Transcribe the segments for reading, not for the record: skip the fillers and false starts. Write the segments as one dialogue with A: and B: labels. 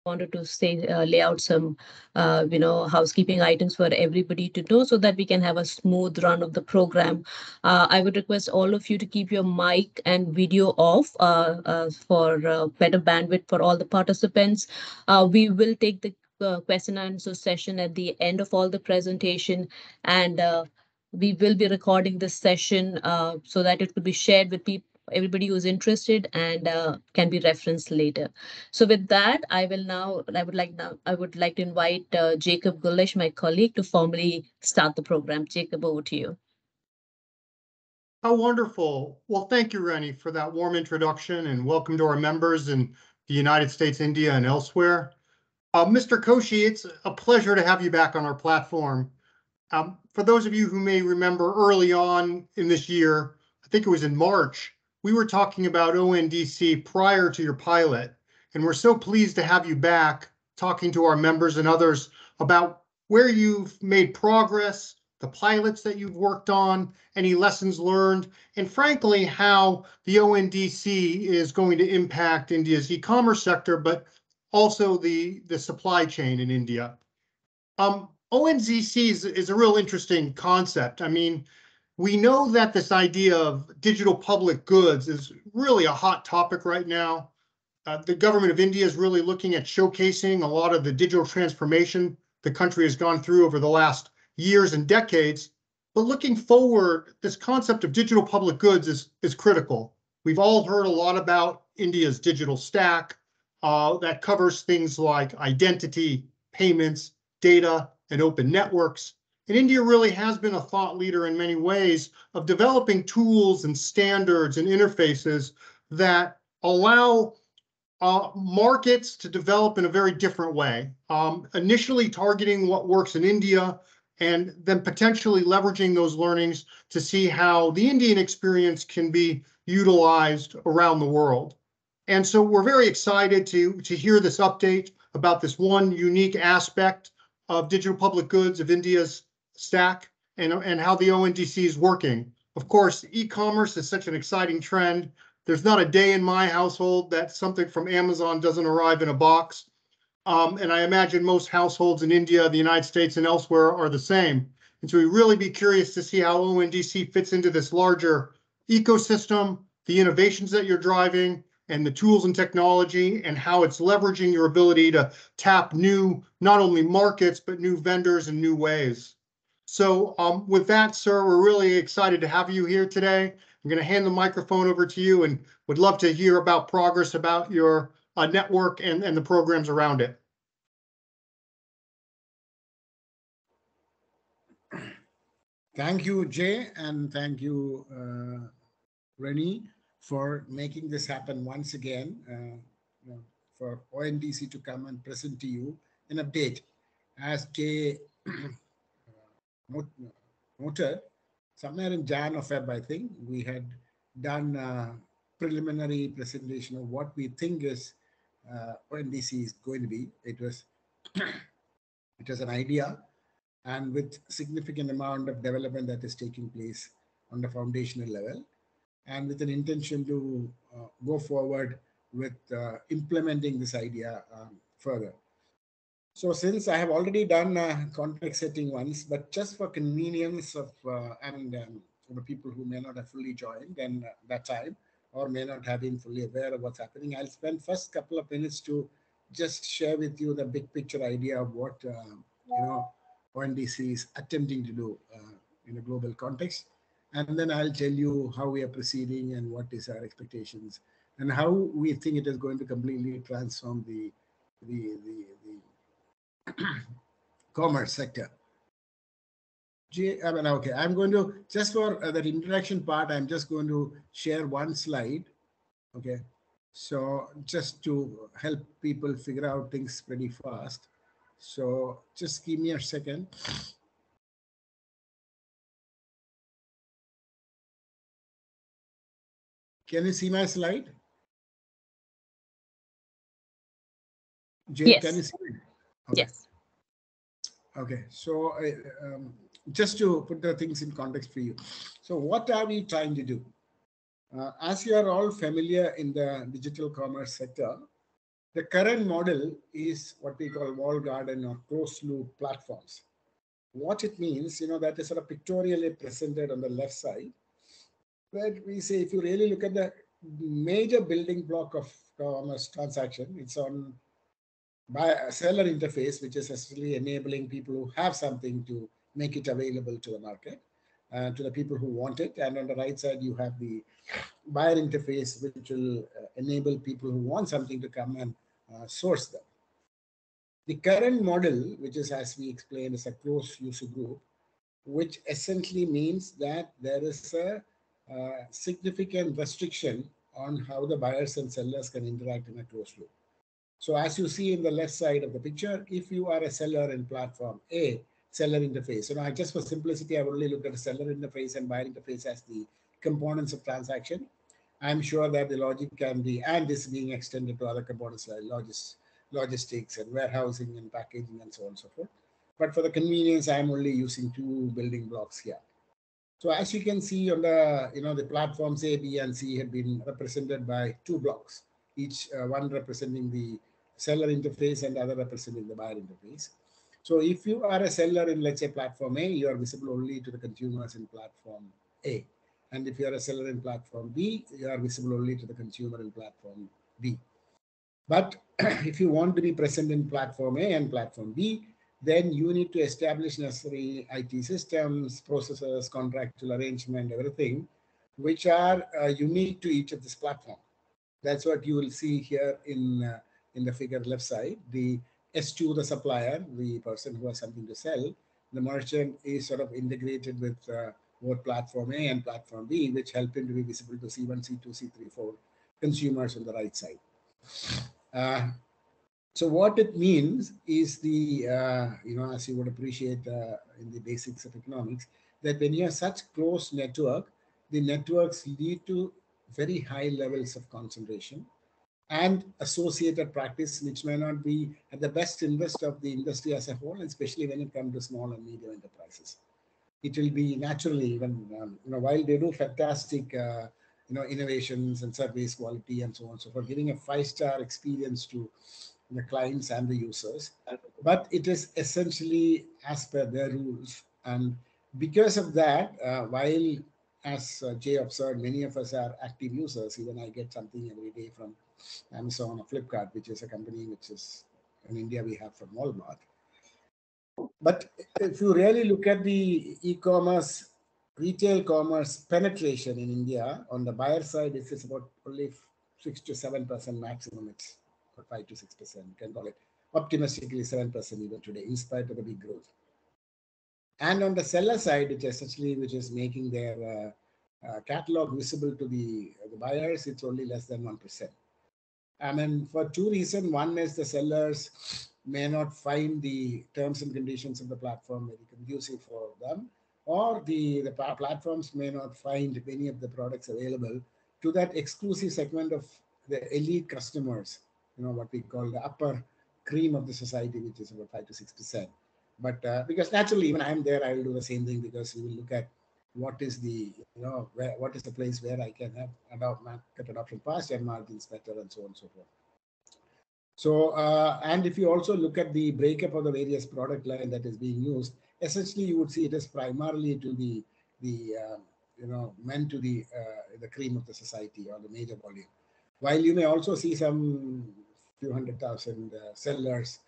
A: wanted to say lay out some housekeeping items for everybody to know so that we can have a smooth run of the program. I would request all of you to keep your mic and video off for better bandwidth for all the participants. We will take the question and answer session at the end of all the presentation, and we will be recording this session so that it could be shared with people, everybody who's interested, and can be referenced later. So with that, I would like to invite Jacob Gulish, my colleague, to formally start the program. Jacob, over to you.
B: How wonderful. Well, thank you, Rennie, for that warm introduction, and welcome to our members in the United States, India, and elsewhere. Mr. Koshi, it's a pleasure to have you back on our platform. For those of you who may remember early on in this year, I think it was in March, we were talking about ONDC prior to your pilot, and we're so pleased to have you back talking to our members and others about where you've made progress, the pilots that you've worked on, any lessons learned, and frankly, how the ONDC is going to impact India's e-commerce sector, but also the supply chain in India. ONDC is a real interesting concept. I mean, we know that this idea of digital public goods is really a hot topic right now. The government of India is really looking at showcasing a lot of the digital transformation the country has gone through over the last years and decades. But looking forward, this concept of digital public goods is critical. We've all heard a lot about India's digital stack that covers things like identity, payments, data, and open networks. And India really has been a thought leader in many ways of developing tools and standards and interfaces that allow markets to develop in a very different way, initially targeting what works in India, and then potentially leveraging those learnings to see how the Indian experience can be utilized around the world. And so we're very excited to hear this update about this one unique aspect of digital public goods of India's stack and how the ONDC is working. Of course, e-commerce is such an exciting trend. There's not a day in my household that something from Amazon doesn't arrive in a box. And I imagine most households in India, the United States, and elsewhere are the same. And so we really be curious to see how ONDC fits into this larger ecosystem, the innovations that you're driving, and the tools and technology, and how it's leveraging your ability to tap new, not only markets, but new vendors in new ways. So with that, sir, we're really excited to have you here today. I'm going to hand the microphone over to you and would love to hear about progress about your network and the programs around it.
C: Thank you, Jay, and thank you, Rennie, for making this happen once again, for ONDC to come and present to you an update. As Jay noted, somewhere in Jan or Feb, I think, we had done a preliminary presentation of what we think is ONDC is going to be. It was an idea, and with significant amount of development that is taking place on the foundational level, and with an intention to go forward with implementing this idea further. So since I have already done context setting once, but just for convenience of the people who may not have fully joined and that time, or may not have been fully aware of what's happening, I'll spend first couple of minutes to just share with you the big picture idea of what ONDC is attempting to do in a global context. And then I'll tell you how we are proceeding and what is our expectations and how we think it is going to completely transform the commerce sector. Okay, I'm going to, just for that introduction part, I'm just going to share one slide. Okay, so just to help people figure out things pretty fast. So just give me a second. Can you see my slide? Jay,
A: yes.
C: Can you see it?
A: Okay. Yes.
C: Okay, so just to put the things in context for you. So what are we trying to do? As you are all familiar in the digital commerce sector, The current model is what we call wall garden or closed loop platforms. What it means, that is sort of pictorially presented on the left side, where we say if you really look at the major building block of commerce transaction, it's on by a seller interface, which is essentially enabling people who have something to make it available to the market, to the people who want it. And on the right side, you have the buyer interface, which will enable people who want something to come and source them. The current model, which is, as we explained, is a closed user group, which essentially means that there is a significant restriction on how the buyers and sellers can interact in a closed loop. So as you see in the left side of the picture, if you are a seller in platform A, seller interface, just for simplicity, I've only looked at the seller interface and buyer interface as the components of transaction. I'm sure that the logic can be, and this being extended to other components like logistics and warehousing and packaging and so on and so forth. But for the convenience, I'm only using two building blocks here. So as you can see on the platforms A, B, and C had been represented by two blocks, each one representing the seller interface and the other representing the buyer interface. So if you are a seller in, let's say, platform A, you are visible only to the consumers in platform A. And if you are a seller in platform B, you are visible only to the consumer in platform B. But if you want to be present in platform A and platform B, then you need to establish necessary IT systems, processes, contractual arrangement, everything, which are unique to each of this platform. That's what you will see here in the figure left side. The S2, the supplier, the person who has something to sell, the merchant is sort of integrated with both platform A and platform B, which help him to be visible to C1, C2, C3, 4 consumers on the right side. So what it means is as you would appreciate in the basics of economics, that when you have such close network, the networks lead to very high levels of concentration and associated practice, which may not be at the best interest of the industry as a whole, especially when it comes to small and medium enterprises. It will be naturally, even while they do fantastic innovations and service quality and so on and so forth, giving a 5-star experience to the clients and the users, but it is essentially as per their rules. And because of that, while as Jay observed, many of us are active users. Even I get something every day from Amazon or Flipkart, which is a company which is in India we have from Walmart. But if you really look at the e-commerce, retail commerce penetration in India, on the buyer side, it is about only 6 to 7% maximum. It's 5 to 6%, you can call it optimistically 7% even today, in spite of the big growth. And on the seller side, which is making their catalog visible to the buyers, it's only less than 1%. I mean, for two reasons. One is the sellers may not find the terms and conditions of the platform very conducive for them, or the platforms may not find many of the products available to that exclusive segment of the elite customers, what we call the upper cream of the society, which is about 5 to 6%. But because naturally, even I'm there, I will do the same thing, because we will look at what is the what is the place where I can have market adoption fast and margins better and so on and so forth. So and if you also look at the breakup of the various product line that is being used, essentially you would see it is primarily to the meant to the cream of the society or the major volume. While you may also see some few 100,000 sellers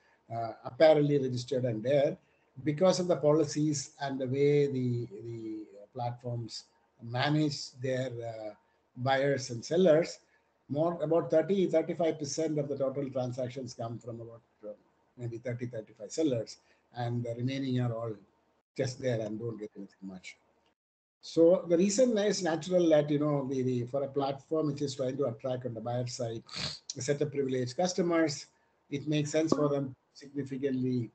C: apparently registered and there, because of the policies and the way the platforms manage their buyers and sellers, about 35% of the total transactions come from about maybe 35 sellers, and the remaining are all just there and don't get anything much. So the reason is natural that for a platform which is trying to attract on the buyer side a set of privileged customers, it makes sense for them significantly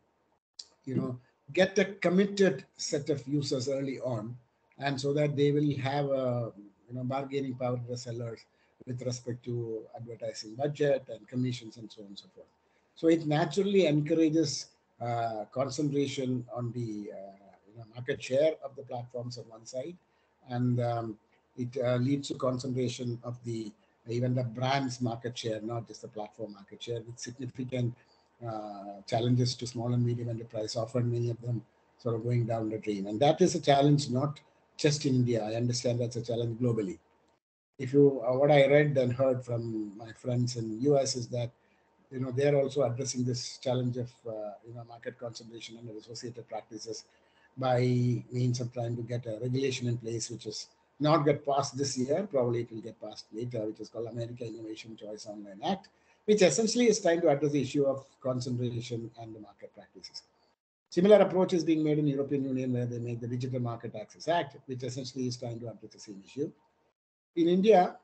C: get a committed set of users early on, and so that they will have a bargaining power with the sellers with respect to advertising budget and commissions and so on and so forth. So it naturally encourages concentration on the market share of the platforms on one side, and it leads to concentration of the even the brand's market share, not just the platform market share, with significant challenges to small and medium enterprise, often many of them sort of going down the drain. And that is a challenge not just in India. I understand that's a challenge globally. If you, what I read and heard from my friends in US is that they're also addressing this challenge of market concentration and associated practices by means of trying to get a regulation in place, which is not get passed this year. Probably it will get passed later, which is called America Innovation Choice Online Act, which essentially is trying to address the issue of concentration and the market practices. Similar approach is being made in European Union, where they make the Digital Market Access Act, which essentially is trying to address the same issue. In India,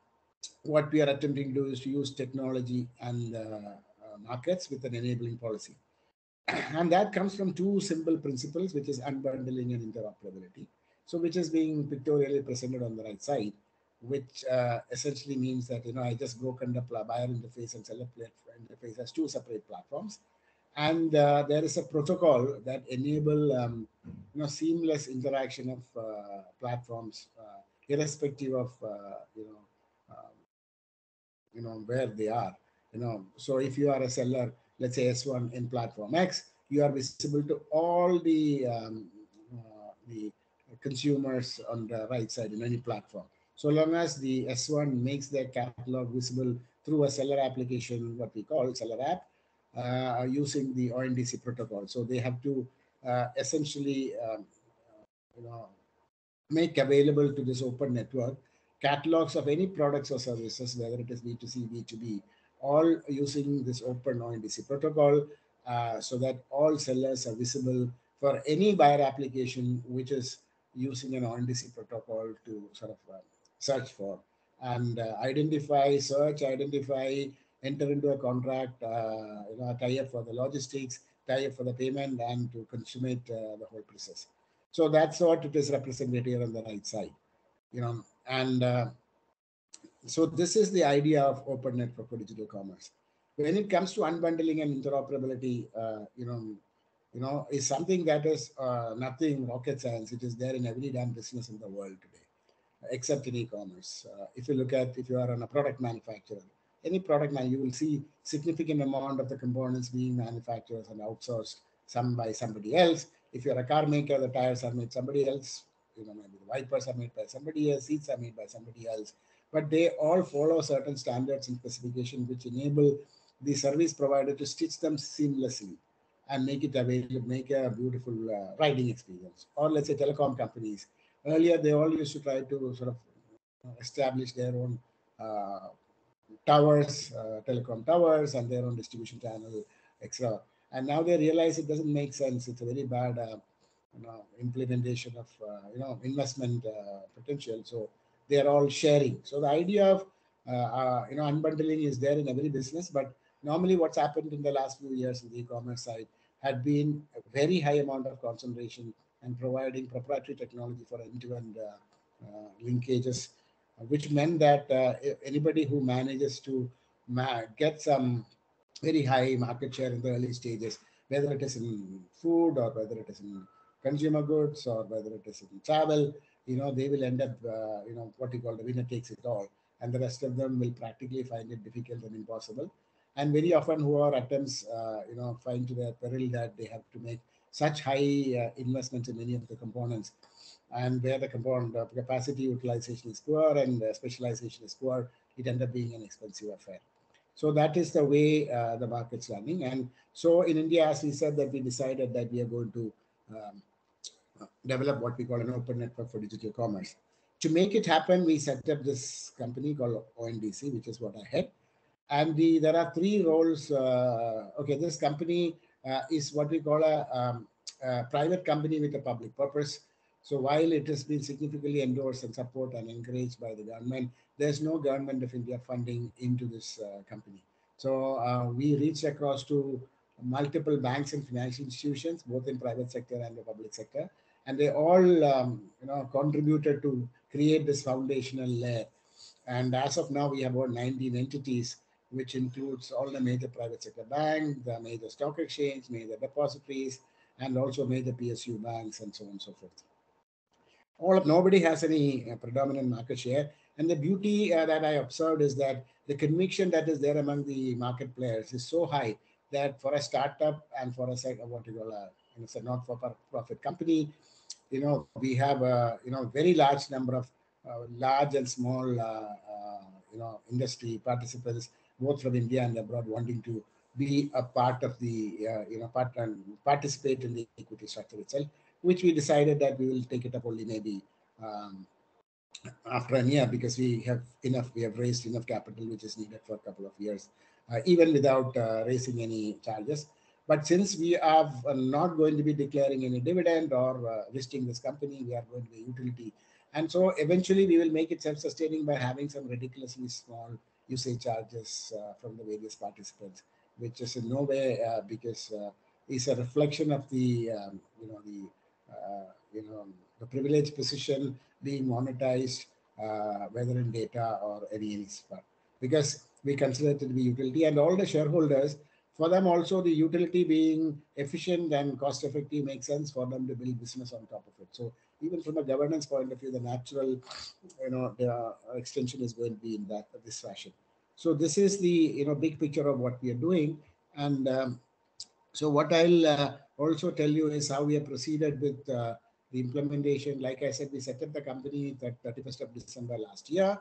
C: what we are attempting to do is to use technology and markets with an enabling policy. And that comes from two simple principles, which is unbundling and interoperability. So which is being pictorially presented on the right side, which essentially means that, I just broken the buyer interface and seller interface as two separate platforms. And there is a protocol that enable seamless interaction of platforms, irrespective of where they are. So if you are a seller, let's say S1 in platform X, you are visible to all the consumers on the right side in any platform. So long as the S1 makes their catalog visible through a seller application, what we call seller app, using the ONDC protocol. So they have to essentially make available to this open network catalogs of any products or services, whether it is B2C, B2B, all using this open ONDC protocol, so that all sellers are visible for any buyer application which is using an ONDC protocol to sort of search for and identify, enter into a contract, tie up for the logistics, tie up for the payment, and to consummate the whole process. So that's what it is represented here on the right side, and so this is the idea of open network for digital commerce. When it comes to unbundling and interoperability, is something that is nothing rocket science. It is there in every damn business in the world today, except in e-commerce. If you are on a product manufacturer, any product you will see significant amount of the components being manufactured and outsourced, some by somebody else. If you're a car maker, the tires are made somebody else. Maybe the wipers are made by somebody else, seats are made by somebody else. But they all follow certain standards and specifications which enable the service provider to stitch them seamlessly and make it available, make a beautiful riding experience. Or let's say telecom companies. Earlier, they all used to try to sort of establish their own towers, telecom towers, and their own distribution channel, etc. And now they realize it doesn't make sense. It's a very bad implementation of investment potential. So they are all sharing. So the idea of unbundling is there in every business, but normally what's happened in the last few years in the e-commerce side had been a very high amount of concentration and providing proprietary technology for end-to-end linkages, which meant that anybody who manages to get some very high market share in the early stages, whether it is in food or whether it is in consumer goods or whether it is in travel, they will end up, what you call the winner takes it all. And the rest of them will practically find it difficult and impossible. And very often who are attempts, find to their peril that they have to make such high investments in many of the components, and where the component capacity utilization is poor and specialization is poor, it ends up being an expensive affair. So that is the way the market's running. And so in India, as we said, that we decided that we are going to develop what we call an open network for digital commerce. To make it happen, we set up this company called ONDC, which is what I head. And there are three roles. This company is what we call a private company with a public purpose. So while it has been significantly endorsed and supported and encouraged by the government, there's no government of India funding into this company. So we reached across to multiple banks and financial institutions, both in private sector and the public sector, and they all contributed to create this foundational layer. And as of now, we have about 19 entities, which includes all the major private sector banks, the major stock exchange, major depositories, and also major PSU banks, and so on and so forth. Nobody has any predominant market share. And the beauty that I observed is that the conviction that is there among the market players is so high that for a startup and for a what you call a, not for profit company, we have a very large number of large and small industry participants both from India and abroad wanting to be a part of the part and participate in the equity structure itself, which we decided that we will take it up only maybe um, after a year, because we have raised enough capital which is needed for a couple of years, even without raising any charges. But since we are not going to be declaring any dividend or listing this company, we are going to be a utility. And so eventually we will make it self-sustaining by having some ridiculously small usage charges from the various participants, which is in no way because is a reflection of the you know the privileged position being monetized, whether in data or any spot, because we consider it to be utility, and all the shareholders, for them also the utility being efficient and cost effective makes sense for them to build business on top of it. So even from a governance point of view, the natural the extension is going to be in this fashion. So this is the big picture of what we are doing. And so what I'll also tell you is how we have proceeded with the implementation. Like I said, we set up the company that 31st of December last year.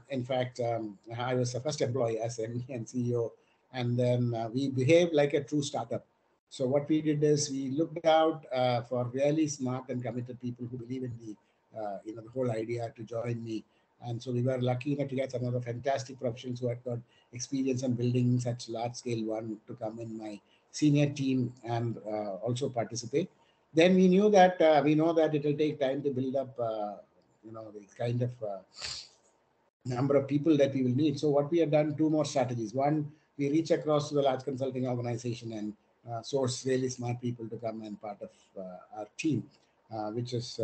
C: In fact, I was the first employee as MD and CEO, and then we behaved like a true startup. So what we did is we looked out for really smart and committed people who believe in the whole idea to join me. And so we were lucky enough to get some other fantastic professionals who had got experience in building such large scale one to come in my senior team and also participate. Then we know that it will take time to build up the kind of number of people that we will need. So what we have done, two more strategies. One, we reach across to the large consulting organization and source really smart people to come and part of our team, which is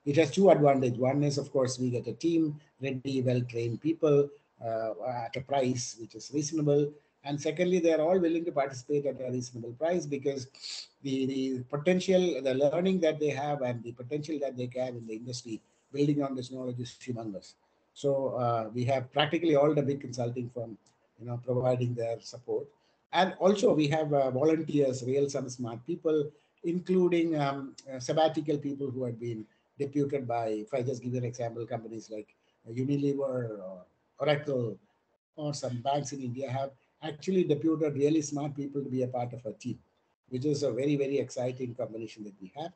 C: it has two advantages. One is, of course, we get a team, ready, well-trained people at a price which is reasonable. And secondly, they are all willing to participate at a reasonable price, because the potential, the learning that they have and the potential that they have in the industry building on this knowledge is humongous. So we have practically all the big consulting firm, providing their support. And also we have volunteers, real some smart people, including sabbatical people who have been deputed by, if I just give you an example, companies like Unilever or Oracle or some banks in India have actually deputed really smart people to be a part of our team, which is a very, very exciting combination that we have.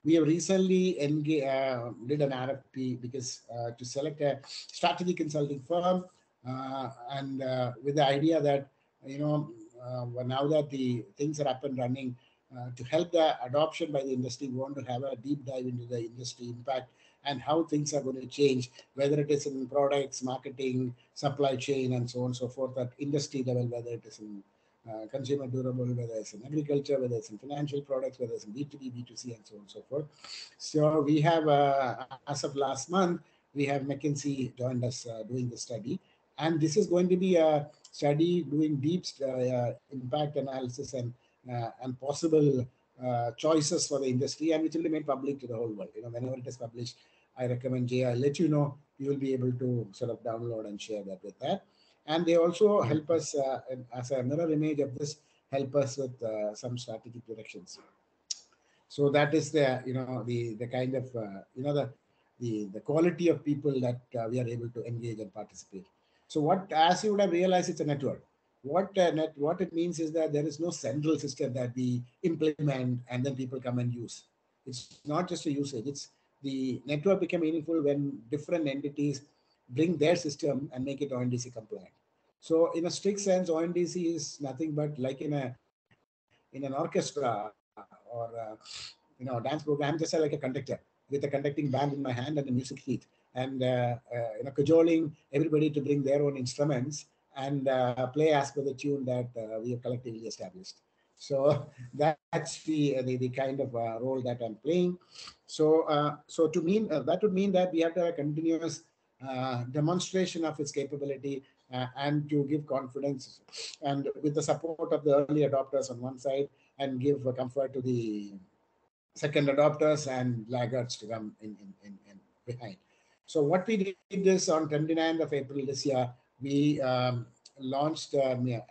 C: We have recently did an RFP because to select a strategy consulting firm, and with the idea that now that the things are up and running, to help the adoption by the industry, we want to have a deep dive into the industry impact and how things are going to change, whether it is in products, marketing, supply chain, and so on and so forth at industry level, whether it is in consumer durable, whether it's in agriculture, whether it's in financial products, whether it's in B2B, B2C, and so on and so forth. So we have, as of last month, we have McKinsey joined us doing the study. And this is going to be a study doing deep impact analysis and possible choices for the industry, and which will be made public to the whole world. Whenever it is published, I recommend Jay, I'll let you know. You will be able to sort of download and share that with that. And they also help us as a mirror image of this, help us with some strategic directions. So that is the kind of the quality of people that we are able to engage and participate. So what, as you would have realized, it's a network. What it means is that there is no central system that we implement and then people come and use. It's not just a usage. It's the network became meaningful when different entities bring their system and make it ONDC compliant. So in a strict sense, ONDC is nothing but like in an orchestra or dance program. I'm just like a conductor with a conducting band in my hand and a music sheet, and cajoling everybody to bring their own instruments and play as per the tune that we have collectively established. So that's the kind of role that I'm playing. So to mean that would mean that we have to have a continuous demonstration of its capability and to give confidence, and with the support of the early adopters on one side, and give comfort to the second adopters and laggards to come in behind. So what we did is on 29th of April this year, we launched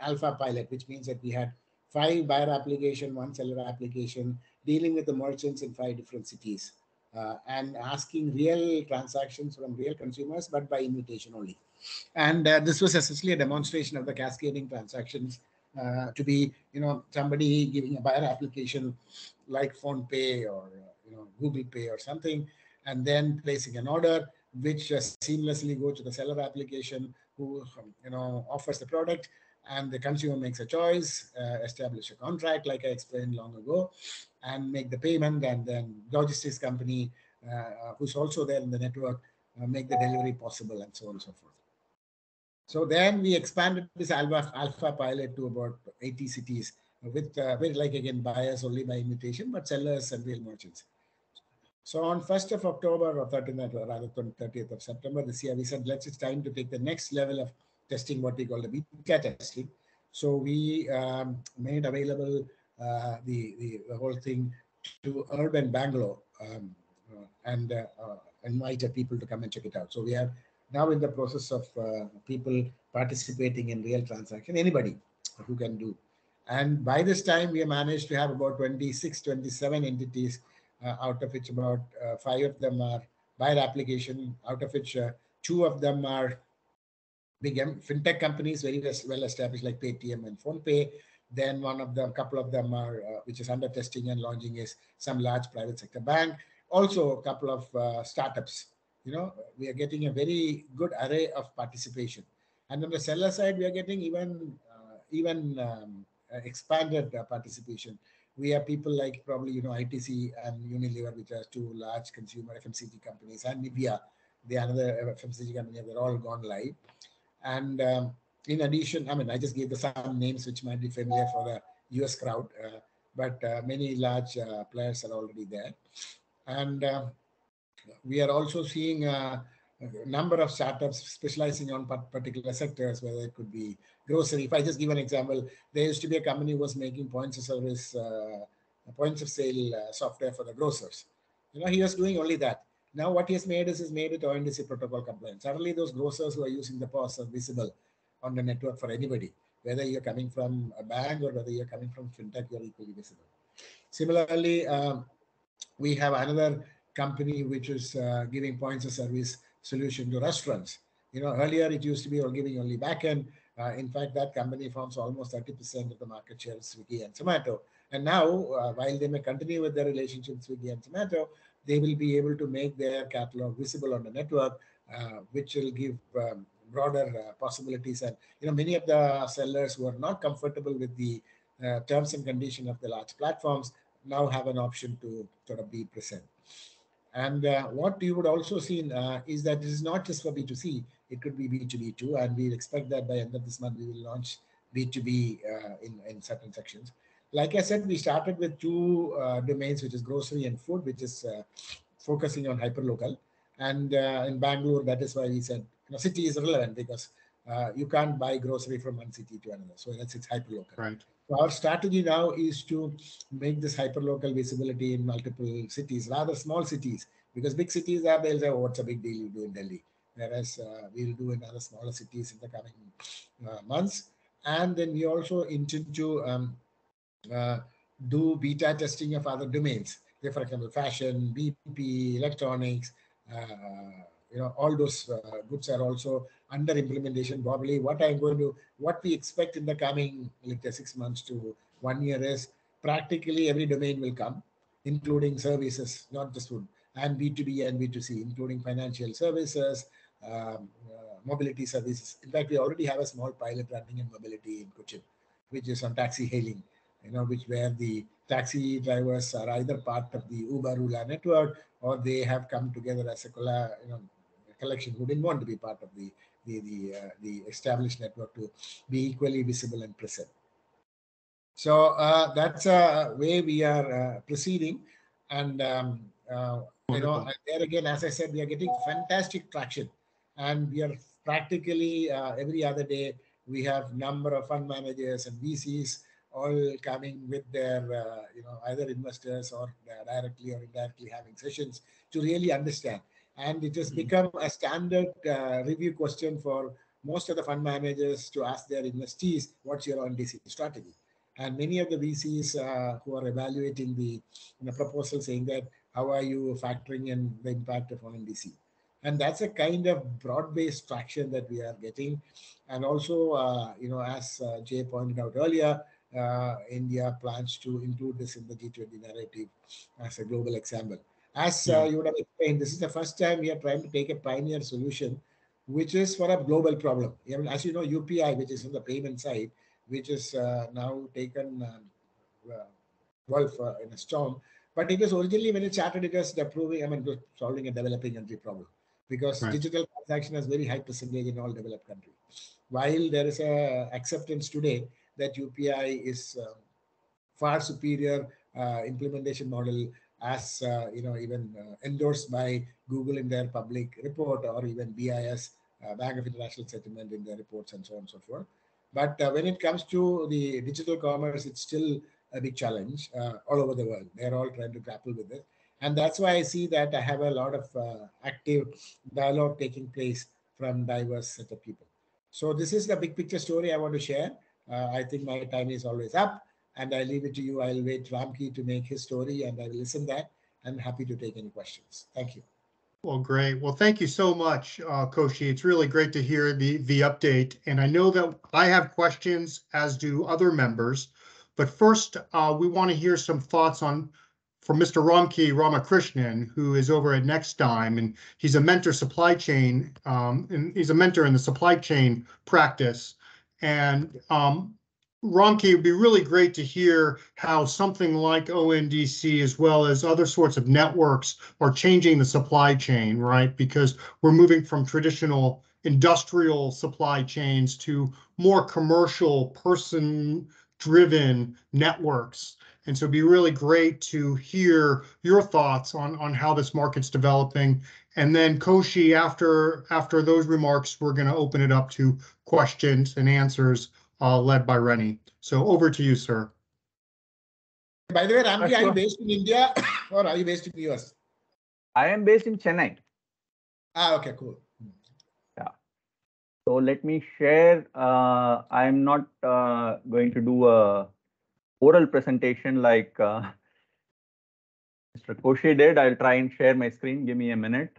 C: alpha pilot, which means that we had 5 buyer application, 1 seller application, dealing with the merchants in 5 different cities, and asking real transactions from real consumers, but by invitation only. And this was essentially a demonstration of the cascading transactions, to be, somebody giving a buyer application like Phone Pay or Google Pay or something, and then placing an order, which seamlessly go to the seller application, who offers the product, and the consumer makes a choice, establish a contract like I explained long ago, and make the payment, and then logistics company, who's also there in the network, make the delivery possible, and so on and so forth. So then we expanded this alpha pilot to about 80 cities with like again buyers only by invitation, but sellers and real merchants. So on 1st of October or 13th or rather 30th of September this year, we said it's time to take the next level of testing, what we call the beta testing. So we made available the whole thing to urban Bangalore, and invited people to come and check it out. So we are now in the process of people participating in real transaction, anybody who can do. And by this time, we have managed to have about 26, 27 entities, out of which about 5 of them are buyer application, out of which 2 of them are big fintech companies, very well established, like Paytm and PhonePe. Then one of them, couple of them are, which is under testing and launching, is some large private sector bank. Also, a couple of startups. We are getting a very good array of participation. And on the seller side, we are getting even expanded participation. We have people like probably ITC and Unilever, which are 2 large consumer FMCG companies, and Nivea, the another FMCG company. They're all gone live. And in addition, I mean, I just gave the some names which might be familiar for the US crowd, but many large players are already there. And we are also seeing a number of startups specializing on particular sectors, whether it could be grocery. If I just give an example, there used to be a company who was making points of service, points of sale software for the grocers. He was doing only that. Now what he has made is he's made it ONDC protocol compliant. Suddenly those grocers who are using the POS are visible on the network for anybody. Whether you're coming from a bank or whether you're coming from fintech, you're equally visible. Similarly, we have another company which is giving points of service solution to restaurants. Earlier it used to be giving only backend. In fact, that company forms almost 30% of the market share of Swiggy and Zomato. And now, while they may continue with their relationship with Swiggy and Zomato, they will be able to make their catalog visible on the network, which will give broader possibilities. And many of the sellers who are not comfortable with the terms and conditions of the large platforms now have an option to sort of be present. And what you would also see is that this is not just for B2C, it could be B2B too. And we expect that by end of this month, we will launch B2B in certain sections. Like I said, we started with 2 domains, which is grocery and food, which is focusing on hyperlocal. And in Bangalore, that is why we said city is relevant, because you can't buy grocery from one city to another. So it's hyperlocal.
B: Right.
C: So our strategy now is to make this hyperlocal visibility in multiple cities, rather small cities, because big cities they'll say, oh, what's a big deal you do in Delhi? Whereas we'll do in other smaller cities in the coming months. And then we also intend to do beta testing of other domains. Say, for example, fashion, BP, electronics, all those goods are also under implementation. Probably what we expect in the coming, let's say, 6 months to 1 year is practically every domain will come, including services, not just food, and B2B and B2C, including financial services, mobility services. In fact, we already have a small pilot running in mobility in Cochin, which is on taxi hailing, where the taxi drivers are either part of the Uber Ola network, or they have come together as a collection who didn't want to be part of the established network to be equally visible and present. So that's a way we are proceeding. And and there again, as I said, we are getting fantastic traction, and we are practically every other day we have number of fund managers and VCs all coming with their either investors or directly or indirectly having sessions to really understand. And it has become a standard review question for most of the fund managers to ask their investees, what's your ONDC strategy? And many of the VCs who are evaluating the proposal saying that, how are you factoring in the impact of ONDC? And that's a kind of broad-based traction that we are getting. And also, as Jay pointed out earlier, India plans to include this in the G20 narrative as a global example. As you would have explained, this is the first time we are trying to take a pioneer solution, which is for a global problem. I mean, as you know, UPI, which is on the payment side, which is now taken Gulf in a storm. But it was originally, when it started, it was solving a developing country problem, because digital transaction has very high percentage in all developed countries. While there is a acceptance today that UPI is far superior implementation model, as even endorsed by Google in their public report, or even BIS, Bank of International Settlement, in their reports, and so on and so forth. But when it comes to the digital commerce, it's still a big challenge all over the world. They're all trying to grapple with it. And that's why I see that I have a lot of active dialogue taking place from diverse set of people. So this is the big picture story I want to share. I think my time is always up, and I leave it to you. I'll wait Ramki to make his story, and I will listen that. I'm happy to take any questions. Thank you.
B: Well, great. Well, thank you so much, Koshi. It's really great to hear the update. And I know that I have questions, as do other members. But first, we want to hear some thoughts from Mr. Ramki Ramakrishnan, who is over at Nextime, and he's a mentor and he's a mentor in the supply chain practice. And Ramki, it would be really great to hear how something like ONDC, as well as other sorts of networks, are changing the supply chain, right? Because we're moving from traditional industrial supply chains to more commercial, person-driven networks. And so it'd be really great to hear your thoughts on how this market's developing. And then Koshi, after those remarks, we're going to open it up to questions and answers led by Rennie. So over to you, sir.
C: By the way, Ramki, are you based in India or are you based in the US?
D: I am based in Chennai.
C: Okay, cool.
D: Yeah. So let me share. I am not going to do a oral presentation like Mr. Koshi did. I'll try and share my screen. Give me a minute.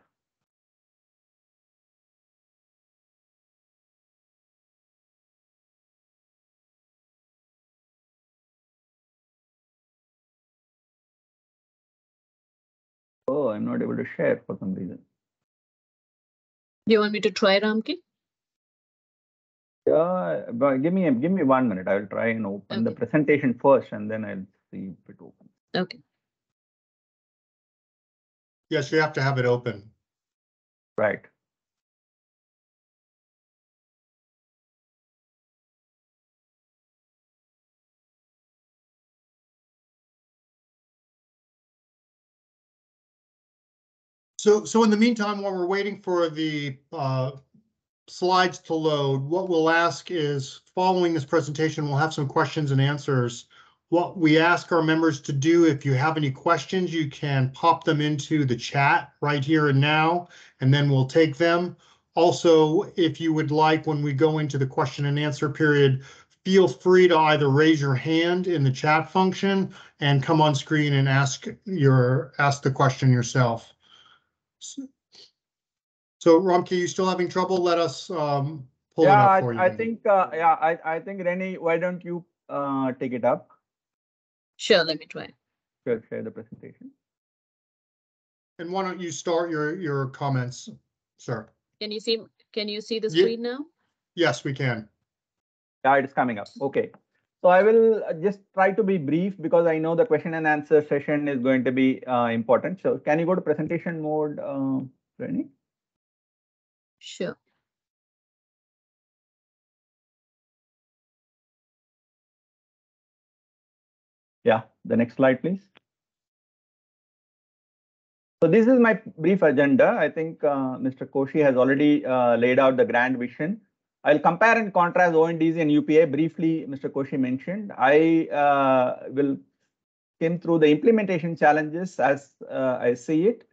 D: Oh, I'm not able to share for some reason.
A: Do you want me to try, Ramki?
D: Yeah, but give me 1 minute. I will try and open the presentation first, and then I'll see if it opens.
A: Okay.
B: Yes, you have to have it open.
D: Right.
B: So in the meantime, while we're waiting for the slides to load, what we'll ask is, following this presentation, we'll have some questions and answers. What we ask our members to do, if you have any questions, you can pop them into the chat right here and now, and then we'll take them. Also, if you would like, when we go into the question and answer period, feel free to either raise your hand in the chat function and come on screen and ask the question yourself. So Ramki, you still having trouble? Let us pull it up for you.
D: I think I think Rennie, why don't you take it up?
A: Sure, let me try.
D: Sure, share the presentation.
B: And why don't you start your comments, sir?
A: Can you see the screen now?
B: Yes, we can.
D: Yeah, it is coming up. Okay. So I will just try to be brief, because I know the question and answer session is going to be important. So can you go to presentation mode, Rennie?
A: Sure.
D: Yeah, the next slide, please. So this is my brief agenda. I think Mr. Koshi has already laid out the grand vision. I'll compare and contrast ONDC and UPI. Briefly, Mr. Koshi mentioned. I will skim through the implementation challenges as I see it.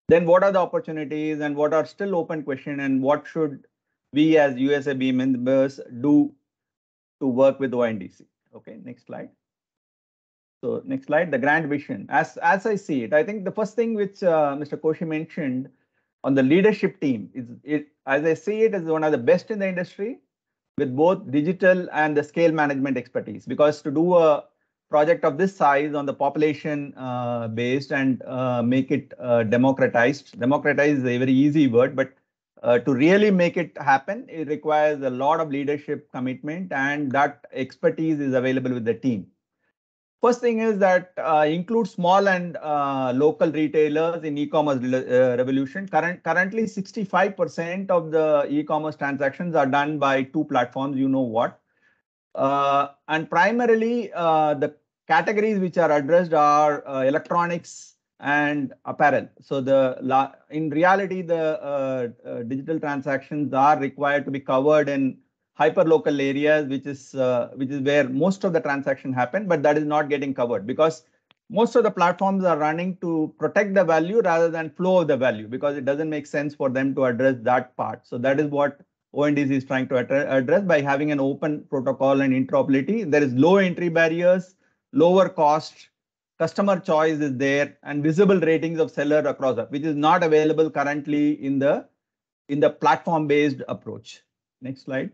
D: then what are the opportunities and what are still open question, and what should we as USIBC members do to work with ONDC? Okay, next slide. So next slide, the grand vision. As I see it, I think the first thing which Mr. Koshi mentioned on the leadership team is, as I see it, is one of the best in the industry with both digital and the scale management expertise. Because to do a project of this size on the population based and make it democratized. Democratize is a very easy word, but to really make it happen, it requires a lot of leadership commitment, and that expertise is available with the team. First thing is that include small and local retailers in e-commerce revolution. Currently, 65% of the e-commerce transactions are done by two platforms. You know what? And primarily, the categories which are addressed are electronics and apparel. So in reality, the digital transactions are required to be covered in hyper-local areas, which is where most of the transaction happen, but that is not getting covered because most of the platforms are running to protect the value rather than flow of the value, because it doesn't make sense for them to address that part. So that is what ONDC is trying to address by having an open protocol and interoperability. There is low entry barriers, lower cost, customer choice is there, and visible ratings of seller across that, which is not available currently in the platform-based approach. Next slide.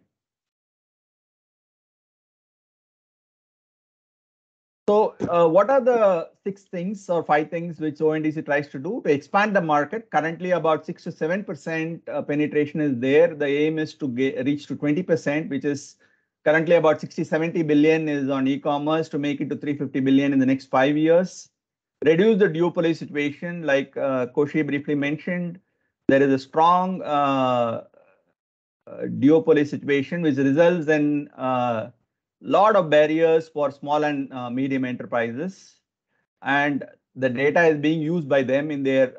D: So what are the 6 things or 5 things which ONDC tries to do to expand the market? Currently, about 6 to 7% penetration is there. The aim is to reach to 20%, which is currently about 60-70 billion is on e-commerce, to make it to 350 billion in the next 5 years. Reduce the duopoly situation, like Koshi briefly mentioned. There is a strong duopoly situation, which results in lot of barriers for small and medium enterprises, and the data is being used by them in their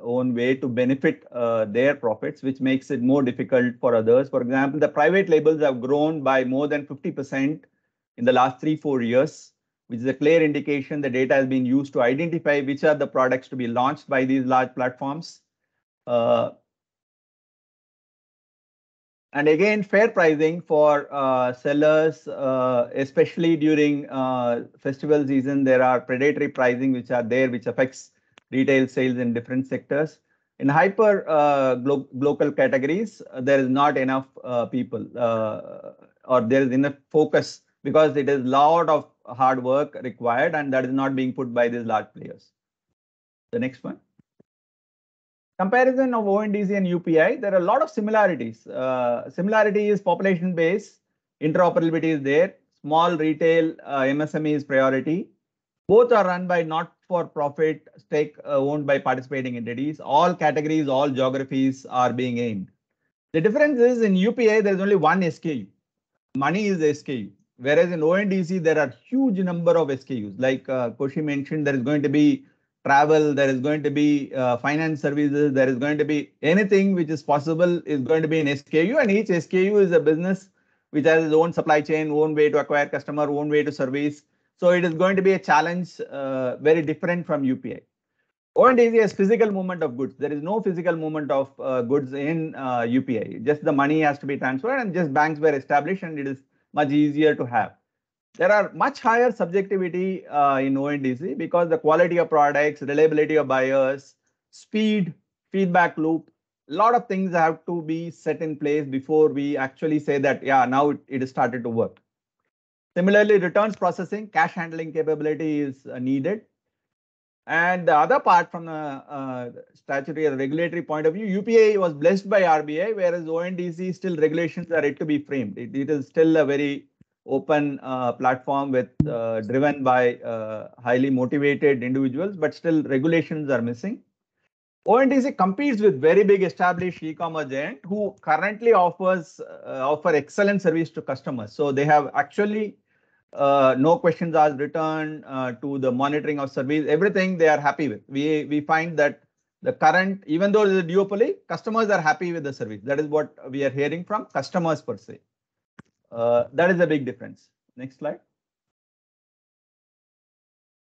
D: own way to benefit their profits, which makes it more difficult for others. For example, the private labels have grown by more than 50% in the last 3-4 years, which is a clear indication the data has been used to identify which are the products to be launched by these large platforms. And again, fair pricing for sellers, especially during festival season. There are predatory pricing which are there, which affects retail sales in different sectors. In hyper local categories, there is not enough people or there is enough focus, because it is a lot of hard work required, and that is not being put by these large players. The next one. Comparison of ONDC and UPI, there are a lot of similarities. Similarity is population base, interoperability is there, small retail, MSME is priority. Both are run by not-for-profit stake owned by participating entities. All categories, all geographies are being aimed. The difference is in UPI, there is only one SKU. Money is the SKU. Whereas in ONDC, there are huge number of SKUs. Like Koshi mentioned, there is going to be travel, there is going to be finance services, there is going to be anything which is possible is going to be an SKU, and each SKU is a business which has its own supply chain, own way to acquire customer, own way to service. So it is going to be a challenge very different from UPI. ONDC has physical movement of goods. There is no physical movement of goods in UPI. Just the money has to be transferred, and just banks were established, and it is much easier to have. There are much higher subjectivity in ONDC because the quality of products, reliability of buyers, speed, feedback loop, a lot of things have to be set in place before we actually say that, yeah, now it has started to work. Similarly, returns processing, cash handling capability is needed. And the other part from the statutory or regulatory point of view, UPI was blessed by RBI, whereas ONDC still regulations are yet to be framed. It is still a very open platform with driven by highly motivated individuals, but still regulations are missing. ONDC competes with very big established e-commerce giant who currently offer excellent service to customers. So they have actually no questions asked return to the monitoring of service, everything they are happy with. We find that the current, even though it is a duopoly, customers are happy with the service. That is what we are hearing from customers per se. That is a big difference. Next slide.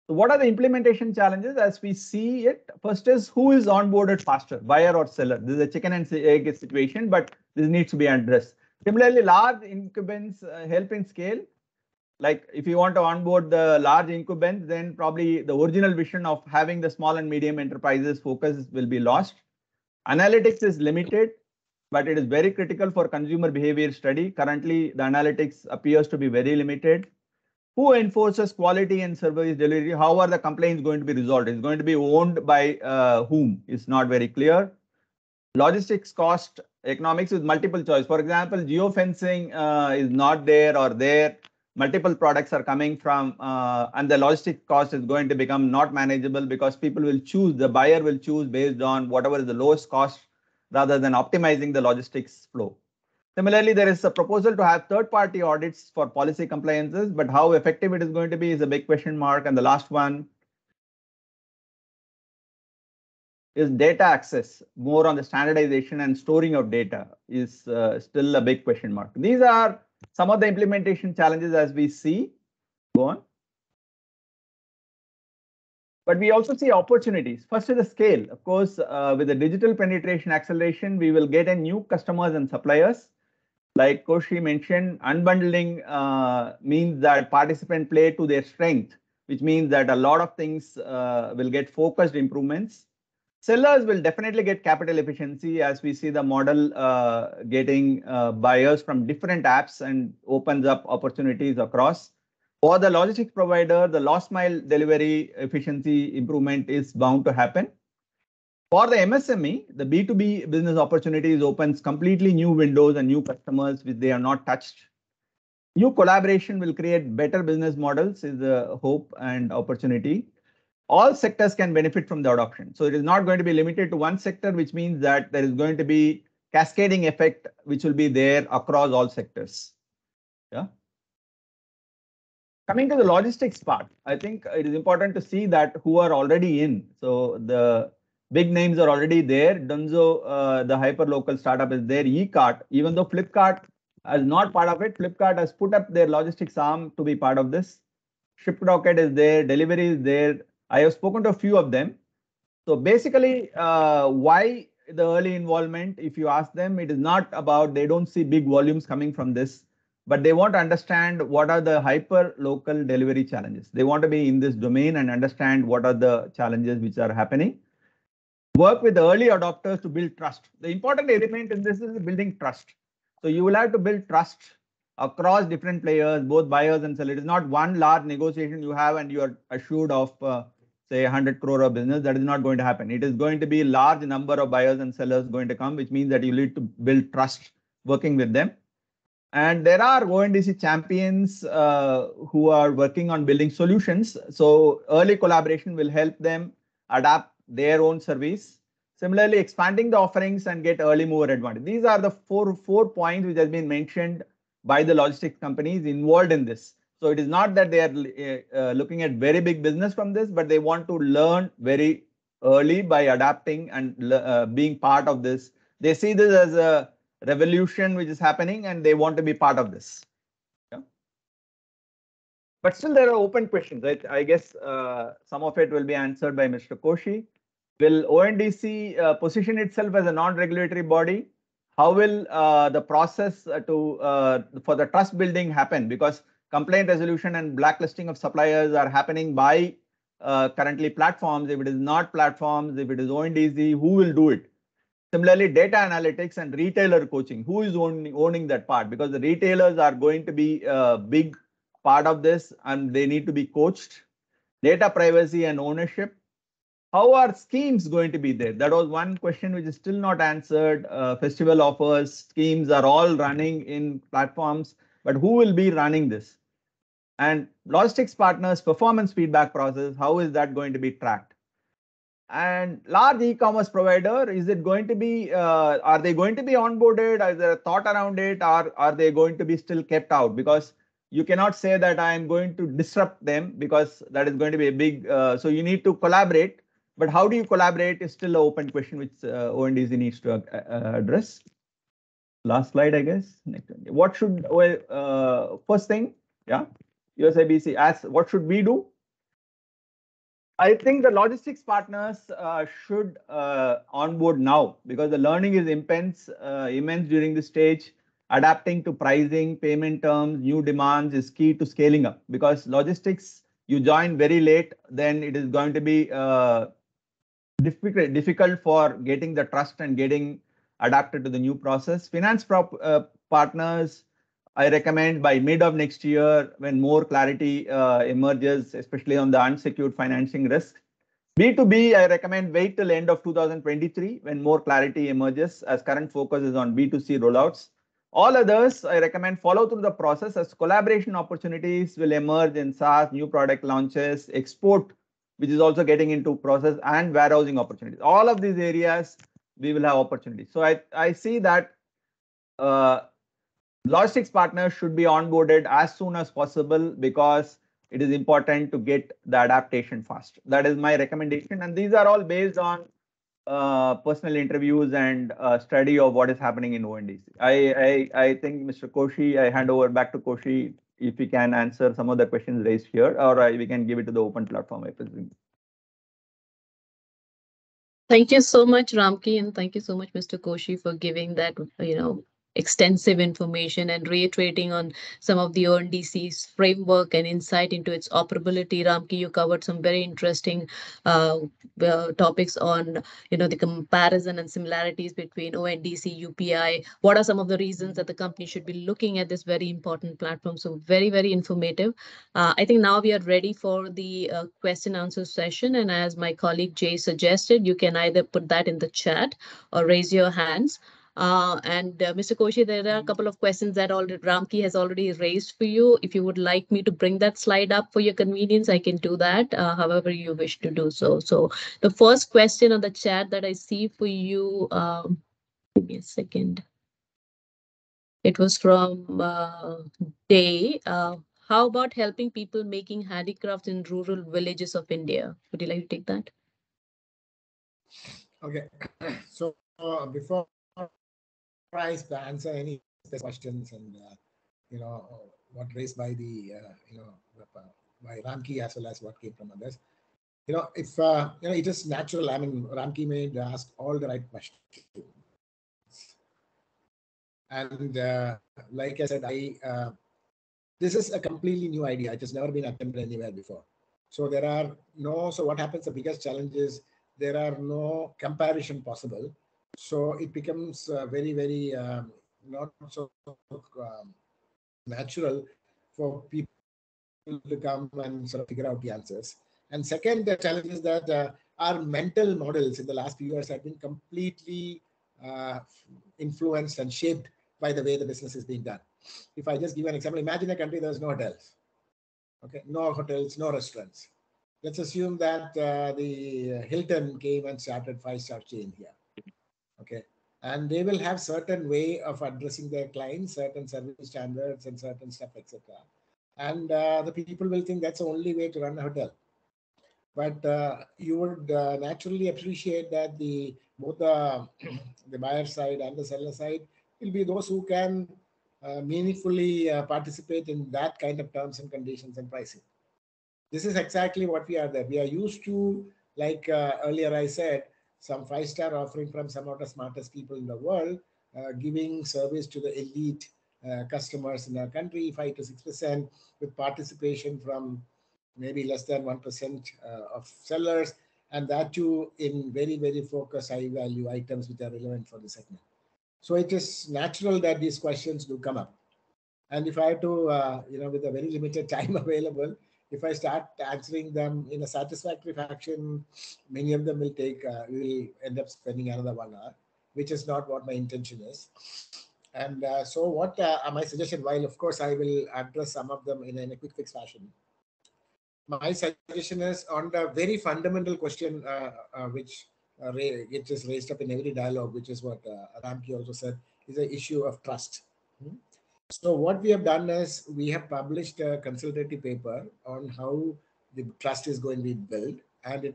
D: So what are the implementation challenges as we see it? First is who is onboarded faster, buyer or seller? This is a chicken and egg situation, but this needs to be addressed. Similarly, large incumbents help in scale. Like if you want to onboard the large incumbents, then probably the original vision of having the small and medium enterprises focus will be lost. Analytics is limited, but it is very critical for consumer behavior study. Currently, the analytics appears to be very limited. Who enforces quality and service delivery? How are the complaints going to be resolved? It's going to be owned by whom? It's not very clear. Logistics cost economics with multiple choice. For example, geofencing is not there or there. Multiple products are coming from, and the logistic cost is going to become not manageable because people will choose, the buyer will choose based on whatever is the lowest cost rather than optimizing the logistics flow. Similarly, there is a proposal to have third-party audits for policy compliances, but how effective it is going to be is a big question mark. And the last one is data access, more on the standardization and storing of data is still a big question mark. These are some of the implementation challenges as we see. Go on. But we also see opportunities. First is the scale. Of course, with the digital penetration acceleration, we will get a new customers and suppliers. Like Koshi mentioned, unbundling means that participants play to their strength, which means that a lot of things will get focused improvements. Sellers will definitely get capital efficiency as we see the model getting buyers from different apps and opens up opportunities across. For the logistics provider, the last mile delivery efficiency improvement is bound to happen. For the MSME, the B2B business opportunities opens completely new windows and new customers which they are not touched. New collaboration will create better business models is the hope and opportunity. All sectors can benefit from the adoption. So it is not going to be limited to one sector, which means that there is going to be cascading effect, which will be there across all sectors. Yeah. Coming to the logistics part, I think it is important to see that who are already in. So the big names are already there. Dunzo, the hyper-local startup is there. eCart, even though Flipkart is not part of it, Flipkart has put up their logistics arm to be part of this. ShipRocket is there, Delivery is there. I have spoken to a few of them. So basically, why the early involvement? If you ask them, it is not about, they don't see big volumes coming from this, but they want to understand what are the hyper-local delivery challenges. They want to be in this domain and understand what are the challenges which are happening. Work with the early adopters to build trust. The important element in this is building trust. So you will have to build trust across different players, both buyers and sellers. It is not one large negotiation you have and you are assured of, say, 100 crore of business. That is not going to happen. It is going to be a large number of buyers and sellers going to come, which means that you need to build trust working with them. And there are ONDC champions who are working on building solutions. So early collaboration will help them adapt their own service. Similarly, expanding the offerings and get early mover advantage. These are the four points which has been mentioned by the logistics companies involved in this. So it is not that they are looking at very big business from this, but they want to learn very early by adapting and being part of this. They see this as a revolution which is happening and they want to be part of this. Yeah. But still there are open questions. I guess some of it will be answered by Mr. Koshi. Will ONDC position itself as a non-regulatory body? How will the process for the trust building happen? Because complaint resolution and blacklisting of suppliers are happening by currently platforms. If it is not platforms, if it is ONDC, who will do it? Similarly, data analytics and retailer coaching, who is owning that part? Because the retailers are going to be a big part of this and they need to be coached. Data privacy and ownership. How are schemes going to be there? That was one question which is still not answered. Festival offers, schemes are all running in platforms, but who will be running this? And logistics partners performance feedback process, how is that going to be tracked? And large e-commerce provider, is it going to be, are they going to be onboarded? Is there a thought around it? Or are they going to be still kept out? Because you cannot say that I am going to disrupt them because that is going to be a big, so you need to collaborate. But how do you collaborate is still an open question which ONDC needs to address. Last slide, I guess. Next one. What should, first thing, yeah, USIBC asks, what should we do? I think the logistics partners should onboard now because the learning is immense during this stage. Adapting to pricing, payment terms, new demands is key to scaling up because logistics, you join very late, then it is going to be difficult for getting the trust and getting adapted to the new process. Finance partners, I recommend by mid of next year when more clarity emerges, especially on the unsecured financing risk. B2B, I recommend wait till end of 2023 when more clarity emerges as current focus is on B2C rollouts. All others, I recommend follow through the process as collaboration opportunities will emerge in SaaS, new product launches, export, which is also getting into process, and warehousing opportunities. All of these areas, we will have opportunities. So I see that logistics partners should be onboarded as soon as possible because it is important to get the adaptation fast. That is my recommendation. And these are all based on personal interviews and study of what is happening in ONDC. I think Mr. Koshi, I hand over back to Koshi if he can answer some of the questions raised here, or we can give it to the open platform, I presume.
A: Thank you so much, Ramki, and thank you so much, Mr. Koshi, for giving that, extensive information and reiterating on some of the ONDC's framework and insight into its operability. Ramki, you covered some very interesting topics on, the comparison and similarities between ONDC, UPI. What are some of the reasons that the company should be looking at this very important platform? So very, very informative. I think now we are ready for the question answer session. And as my colleague Jay suggested, you can either put that in the chat or raise your hands. Mr. Koshi, there are a couple of questions that Ramki has already raised for you. If you would like me to bring that slide up for your convenience, I can do that, however you wish to do so. So the first question on the chat that I see for you, give me a second. It was from Day. How about helping people making handicrafts in rural villages of India? Would you like to take that?
C: Okay. So before I answer any questions and what raised by the by Ramki as well as what came from others, if it is natural. I mean, Ramki may ask all the right questions, and like I said, this is a completely new idea. It has never been attempted anywhere before. So there are no. So what happens? The biggest challenge is there are no comparison possible. So it becomes very, very not so natural for people to come and sort of figure out the answers. And second, the challenge is that our mental models in the last few years have been completely influenced and shaped by the way the business is being done. If I just give an example, imagine a country there's no hotels. Okay, no hotels, no restaurants. Let's assume that the Hilton came and started 5-star chain here. Okay, and they will have certain way of addressing their clients, certain service standards and certain stuff, etc. And the people will think that's the only way to run a hotel. But you would naturally appreciate that both the buyer side and the seller side will be those who can meaningfully participate in that kind of terms and conditions and pricing. This is exactly what we are there. We are used to, like earlier I said, some 5-star offering from some of the smartest people in the world, giving service to the elite customers in our country, 5 to 6%, with participation from maybe less than 1% of sellers, and that too in very, very focused high value items which are relevant for the segment. So it is natural that these questions do come up. And if I have to, with a very limited time available, if I start answering them in a satisfactory fashion, many of them will will end up spending another 1 hour, which is not what my intention is. And so what my suggestion, while of course I will address some of them in a quick fix fashion, my suggestion is on the very fundamental question which is raised up in every dialogue, which is what Ramki also said, is the issue of trust. So what we have done is we have published a consultative paper on how the trust is going to be built, and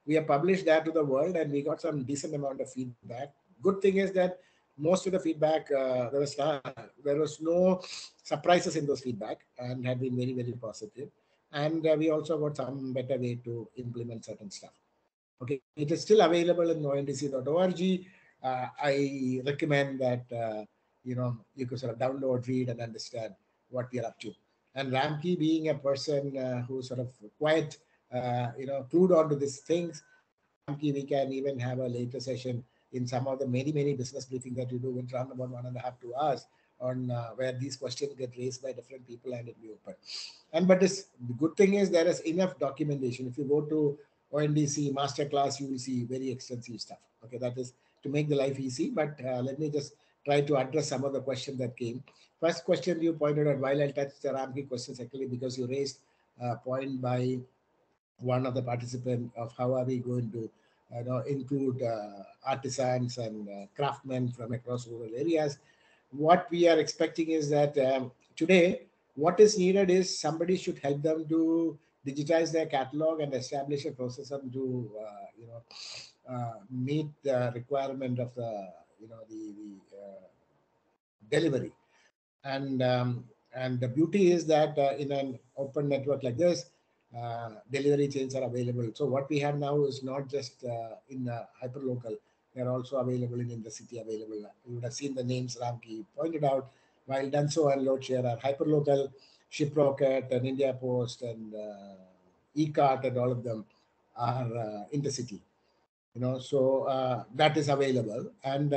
C: we have published that to the world, and we got some decent amount of feedback. Good thing is that most of the feedback there was no surprises in those feedback and had been very, very positive. And we also got some better way to implement certain stuff. Okay, it is still available in ondc.org. I recommend that you could sort of download, read, and understand what we are up to. And Ramki, being a person who's sort of quite clued on to these things, Ramki, we can even have a later session in some of the many business briefings that you do, will run about 1.5 to 2 hours on where these questions get raised by different people and it will be open. And but the good thing is there is enough documentation. If you go to ONDC masterclass, you will see very extensive stuff. Okay, that is to make the life easy. But let me just try to address some of the questions that came. First question you pointed out, while I'll touch the Ramki questions actually, because you raised a point by one of the participants of how are we going to include artisans and craftsmen from across rural areas. What we are expecting is that today, what is needed is somebody should help them to digitize their catalog and establish a process to meet the requirement of the delivery. And the beauty is that in an open network like this, delivery chains are available. So what we have now is not just in hyperlocal, they're also available in the city available. You would have seen the names Ramki pointed out, while Dunso and Loadshare are hyperlocal, Shiprocket and India Post and eCart and all of them are intercity. So that is available. And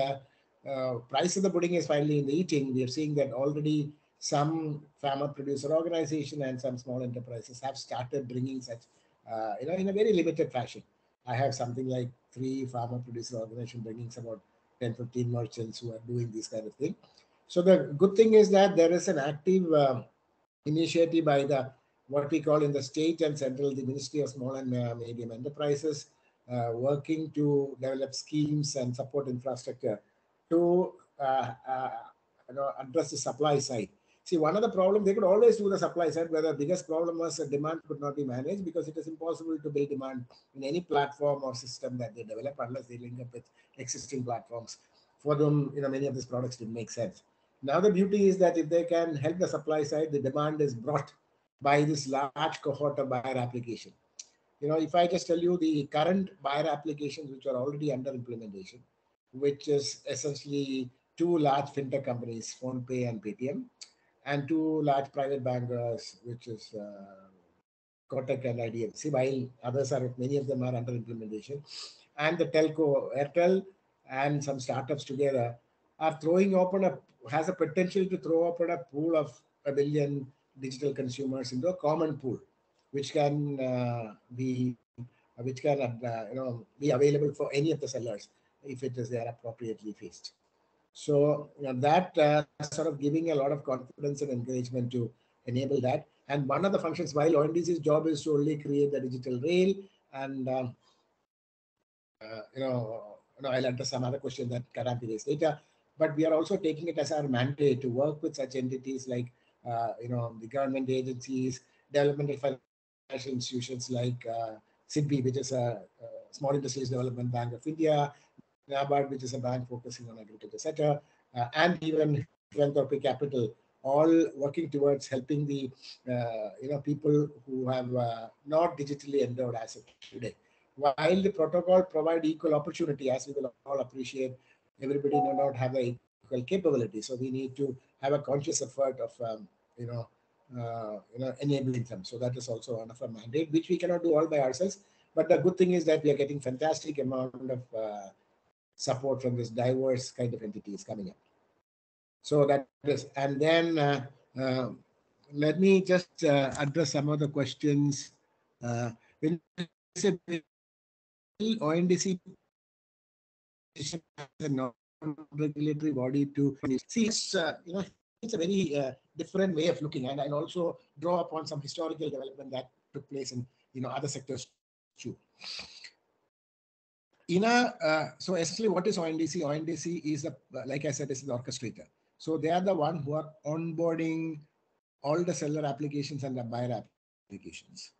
C: price of the pudding is finally in the eating. We are seeing that already some farmer producer organization and some small enterprises have started bringing such, in a very limited fashion. I have something like 3 farmer producer organizations bringing about 10, 15 merchants who are doing this kind of thing. So the good thing is that there is an active initiative by the what we call in the state and central, the Ministry of Small and Medium Enterprises, working to develop schemes and support infrastructure to address the supply side. See, one of the problems, they could always do the supply side, where the biggest problem was the demand could not be managed, because it is impossible to build demand in any platform or system that they develop unless they link up with existing platforms. For them, many of these products didn't make sense. Now the beauty is that if they can help the supply side, the demand is brought by this large cohort of buyer application. If I just tell you the current buyer applications which are already under implementation, which is essentially 2 large fintech companies, PhonePe and Paytm, and 2 large private bankers, which is Kotak and IDFC, while others are, many of them are under implementation, and the telco, Airtel, and some startups together are has a potential to throw open a pool of 1 billion digital consumers into a common pool, which can be available for any of the sellers if it is there appropriately faced. So that sort of giving a lot of confidence and encouragement to enable that. And one of the functions, while ONDC's job is to only create the digital rail, and I'll address some other questions that Karampi raised later, but we are also taking it as our mandate to work with such entities like the government agencies, developmental financial institutions like SIDBI, which is a Small Industries Development Bank of India, NABARD, which is a bank focusing on agriculture sector, and even philanthropic capital, all working towards helping the people who have not digitally endowed as of today. While the protocol provide equal opportunity, as we will all appreciate, everybody do not have the equal capability. So we need to have a conscious effort of enabling them. So that is also one of our mandate, which we cannot do all by ourselves. But the good thing is that we are getting fantastic amount of support from this diverse kind of entities coming up. So that is, and then let me just address some of the questions. When ONDC as a non-regulatory body to see, it's a very different way of looking, and also draw upon some historical development that took place in other sectors too. So essentially, what is ONDC? ONDC is like I said, is the orchestrator. So they are the one who are onboarding all the seller applications and the buyer applications.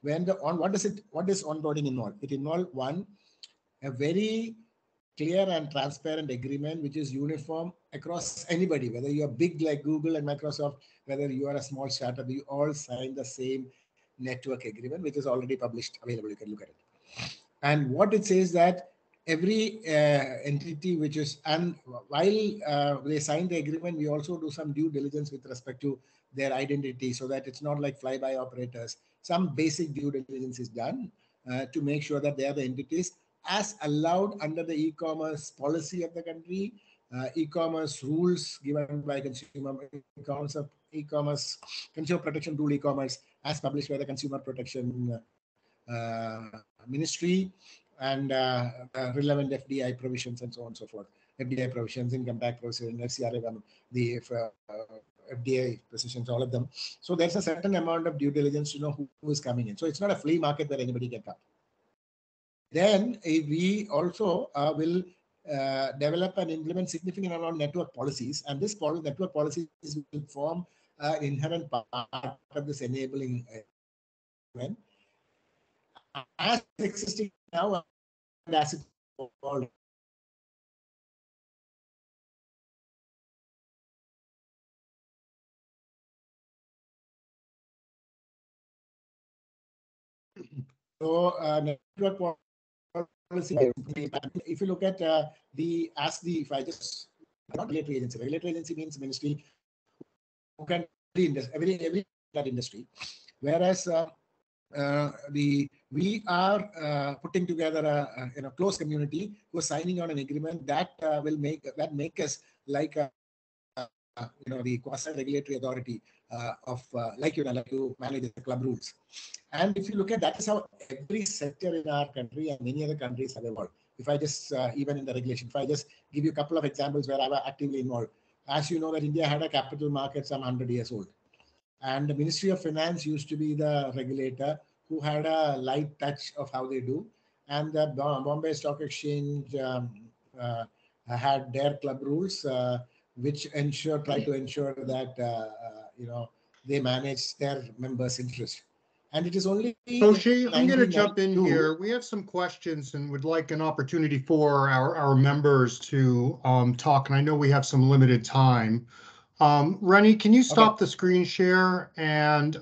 C: What does onboarding involve? It involves a very clear and transparent agreement which is uniform across anybody, whether you are big like Google and Microsoft, whether you are a small startup, you all sign the same network agreement, which is already published, available. You can look at it. And what it says that every entity which is, and while they sign the agreement, we also do some due diligence with respect to their identity, so that it's not like fly-by operators. Some basic due diligence is done to make sure that they are the entities as allowed under the e-commerce policy of the country, e-commerce rules given by e-commerce consumer protection rule, e-commerce as published by the Consumer Protection Ministry, and relevant FDI provisions and so on and so forth. FDI provisions, income tax provisions, FCRA, the FDA positions, all of them. So there's a certain amount of due diligence to know who is coming in. So it's not a flea market where anybody can come. Then we also will develop and implement significant amount of network policies, and this network policies will form an inherent part of this enabling event as existing now and as it's evolved. So network policy, if you look at if I just, not regulatory agency means ministry who can every that industry, whereas we are putting together a close community who are signing on an agreement that will make us like the quasi-regulatory authority of like you manage the club rules. And if you look at that, is how every sector in our country and many other countries have evolved. If I just even in the regulation, if I just give you a couple of examples where I was actively involved, as you know that India had a capital market some 100 years old, and the Ministry of Finance used to be the regulator who had a light touch of how they do, and the Bombay Stock Exchange had their club rules, which try to ensure that they manage their members' interest. And it is only
B: Koshi, I'm going to jump in here. We have some questions and would like an opportunity for our members to talk, and I know we have some limited time. Rennie, can you stop the screen share? And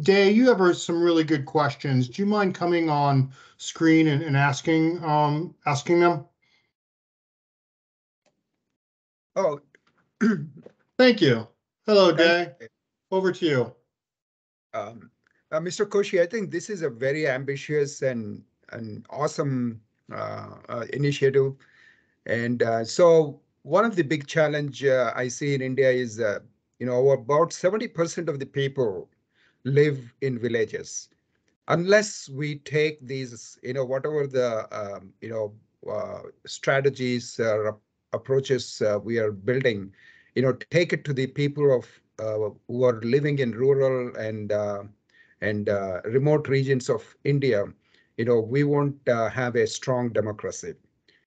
B: Day, you have some really good questions. Do you mind coming on screen and asking them?
E: Oh,
B: thank you. Hello, Day. Over to you.
E: Mr. Koshi, I think this is a very ambitious and awesome initiative. And so one of the big challenge I see in India is, about 70% of the people live in villages. Unless we take these, whatever the, strategies or approaches we are building, take it to the people of who are living in rural and remote regions of India, we won't have a strong democracy.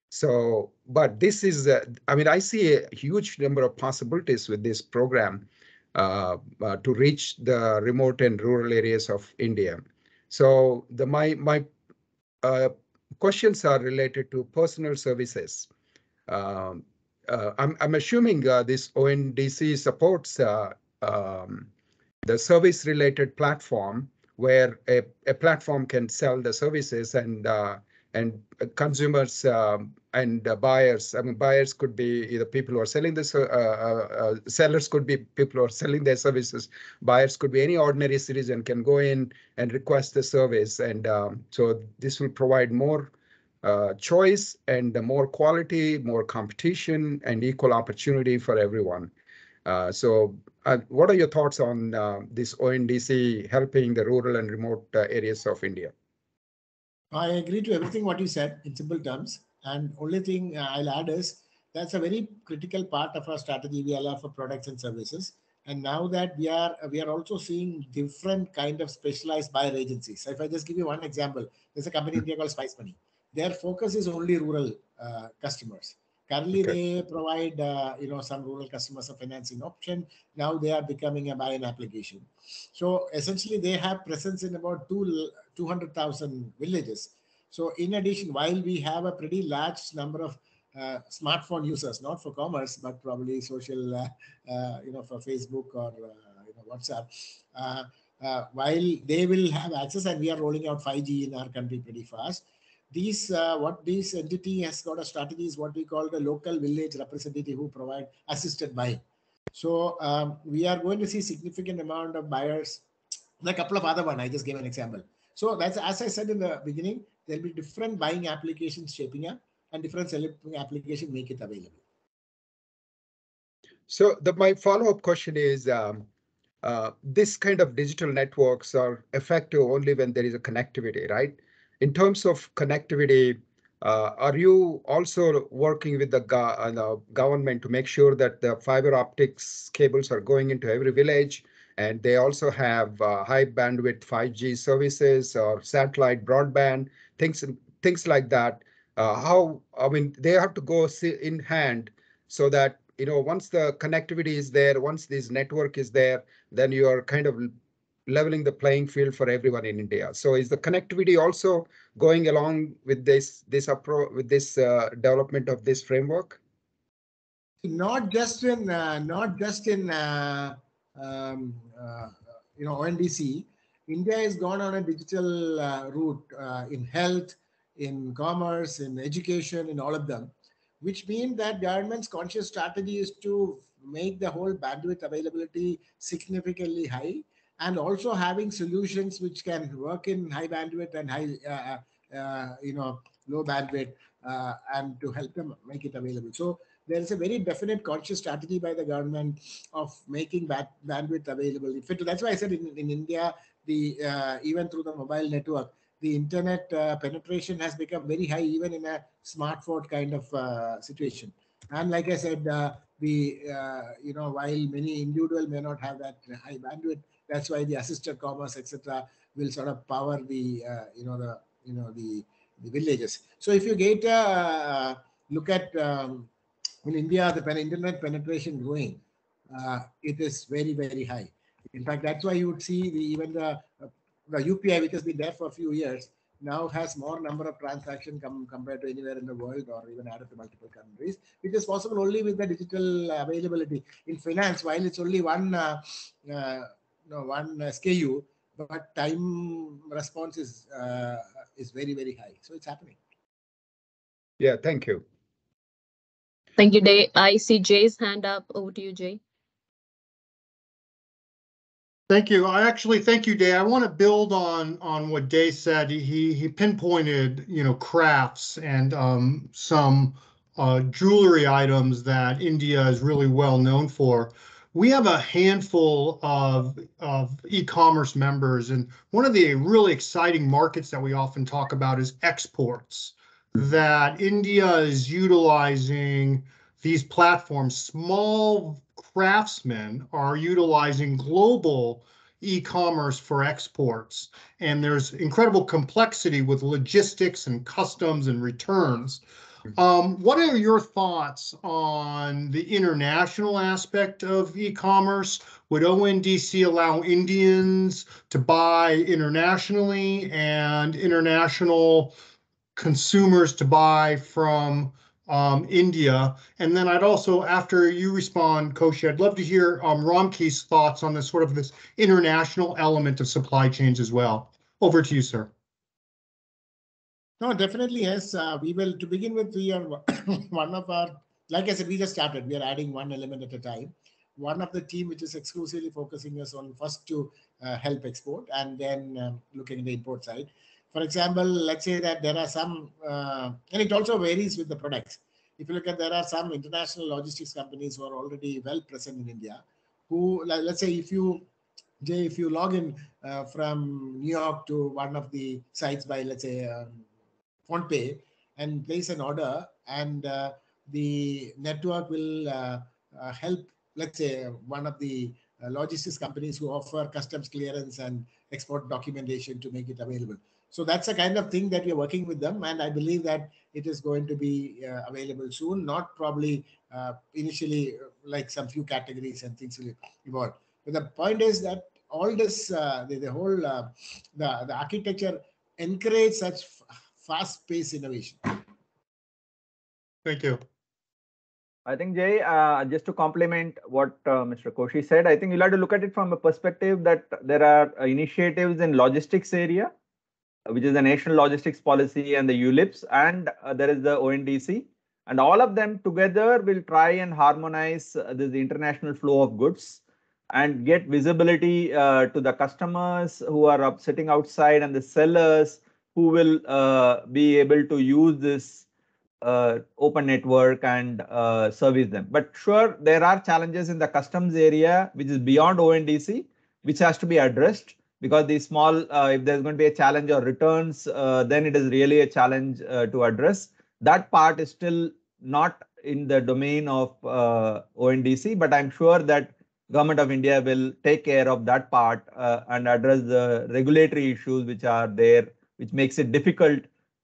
E: So, but this is, I see a huge number of possibilities with this program to reach the remote and rural areas of India. So my questions are related to personal services. I'm assuming this ONDC supports the service-related platform, where a platform can sell the services and consumers and buyers. Buyers could be either people who are selling this, sellers could be people who are selling their services. Buyers could be any ordinary citizen can go in and request the service. And so this will provide more choice and more quality, more competition, and equal opportunity for everyone. So what are your thoughts on this ONDC helping the rural and remote areas of India?
C: I agree to everything what you said in simple terms. And only thing I'll add is that's a very critical part of our strategy we allow for products and services. And now that we are also seeing different kind of specialized buyer agencies. So if I just give you one example, there's a company in India called Spice Money. Their focus is only rural customers. Currently, they provide some rural customers a financing option. Now they are becoming a buy-in application. So essentially, they have presence in about 200,000 villages. So in addition, while we have a pretty large number of smartphone users, not for commerce, but probably social, for Facebook or WhatsApp, while they will have access, and we are rolling out 5G in our country pretty fast. These what this entity has got a strategy is what we call the local village representative who provide assisted buying. So we are going to see significant amount of buyers. A couple of other one, I just gave an example. So that's, as I said in the beginning, there'll be different buying applications shaping up and different selling application make it available.
E: So my follow-up question is, this kind of digital networks are effective only when there is a connectivity, right? In terms of connectivity, are you also working with the government to make sure that the fiber optics cables are going into every village, and they also have high bandwidth 5G services or satellite broadband, things like that? I mean, they have to go in hand so that, once the connectivity is there, once this network is there, then you are kind of leveling the playing field for everyone in India. So is the connectivity also going along with this approach, with this development of this framework?
C: Not just in ONDC. India has gone on a digital route in health, in commerce, in education, in all of them, which means that government's conscious strategy is to make the whole bandwidth availability significantly high, and also having solutions which can work in high bandwidth and high low bandwidth, and to help them make it available. So there is a very definite conscious strategy by the government of making bandwidth available. That's why I said in India, the even through the mobile network, the internet penetration has become very high, even in a smartphone kind of situation. And like I said, while many individual may not have that high bandwidth, that's why the assisted commerce, etc., will sort of power the villages. So if you get look at in India, the internet penetration growing, it is very, very high. In fact, that's why you would see even the UPI, which has been there for a few years, now has more number of transactions compared to anywhere in the world, or even added to multiple countries, which is possible only with the digital availability. In finance, while it's only one SKU, but time response is very, very high. So it's happening.
E: Yeah, thank you.
A: Thank you, Jay. I see Jay's hand up. Over to you, Jay.
B: Thank you. Thank you, Day. I want to build on what Day said. He pinpointed, crafts and some jewelry items that India is really well known for. We have a handful of e-commerce members, and one of the really exciting markets that we often talk about is exports. That India is utilizing these platforms. Small craftsmen are utilizing global e-commerce for exports, and there's incredible complexity with logistics and customs and returns. What are your thoughts on the international aspect of e-commerce? Would ONDC allow Indians to buy internationally and international consumers to buy from India? And then I'd also, after you respond, Koshi, I'd love to hear Ramki's thoughts on this this international element of supply chains as well. Over to you, sir.
C: No, definitely, yes. We will, to begin with, we are one of our, like I said, we just started. We are adding one element at a time. One of the team which is exclusively focusing us on first to help export, and then looking at the import side. For example, let's say that there are some, and it also varies with the products. If you look at, there are some international logistics companies who are already well present in India, who, let's say, if you log in from New York to one of the sites by, let's say, PhonePe, and place an order, and the network will help, let's say, one of the logistics companies who offer customs clearance and export documentation to make it available. So that's the kind of thing that we are working with them, and I believe that it is going to be available soon. Not probably initially, like some few categories and things will evolve. But the point is that all this, the whole the architecture encourage such fast-paced innovation.
B: Thank you.
D: I think, Jay, just to complement what Mr. Koshi said, I think you'll have to look at it from a perspective that there are initiatives in logistics area, which is the National Logistics Policy and the ULIPS, and there is the ONDC. And all of them together will try and harmonize this international flow of goods and get visibility to the customers who are sitting outside and the sellers who will be able to use this open network and service them. But sure, there are challenges in the customs area, which is beyond ONDC, which has to be addressed, because the small, if there's going to be a challenge or returns, then it is really a challenge to address. That part is still not in the domain of ONDC, but I'm sure that Government of India will take care of that part and address the regulatory issues which are there, which makes it difficult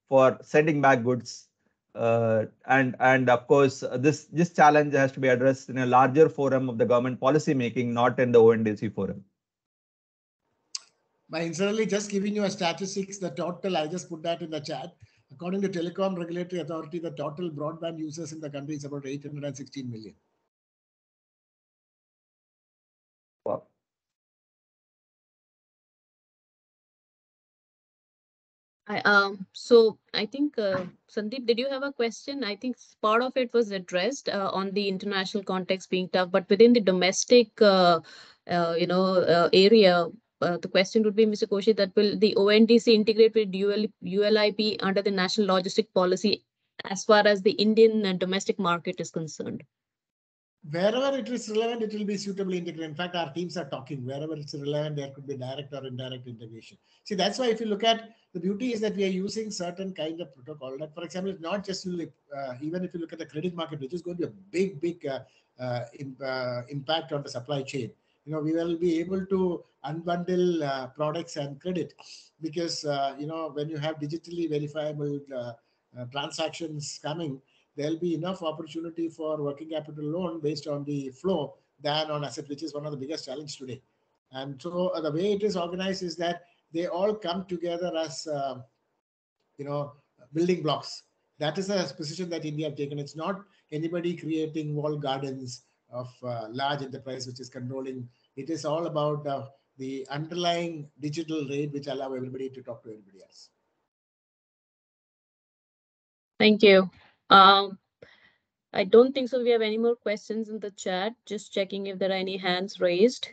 D: for sending back goods. And of course, this challenge has to be addressed in a larger forum of the government policy making, not in the ONDC forum.
C: By incidentally just giving you a statistics, the total, I just put that in the chat. According to Telecom Regulatory Authority, the total broadband users in the country is about 816 million.
D: Wow.
A: So I think, Sandeep, did you have a question? I think part of it was addressed on the international context being tough, but within the domestic, area, the question would be, Mr. Koshi, that will the ONDC integrate with ULIP under the national logistic policy as far as the Indian domestic market is concerned?
C: Wherever it is relevant, it will be suitably integrated. In fact, our teams are talking. Wherever it's relevant, there could be direct or indirect integration. See, that's why if you look at the beauty is that we are using certain kind of protocol. That, for example, it's not just even if you look at the credit market, which is going to be a big impact on the supply chain. We will be able to unbundle products and credit because when you have digitally verifiable transactions coming, there'll be enough opportunity for working capital loan based on the flow than on asset, which is one of the biggest challenge today. And so the way it is organized is that they all come together as, building blocks. That is a position that India have taken. It's not anybody creating walled gardens of large enterprise, which is controlling. It is all about the underlying digital rate, which allow everybody to talk to everybody else.
A: Thank you. I don't think so. We have any more questions in the chat. Just checking if there are any hands raised.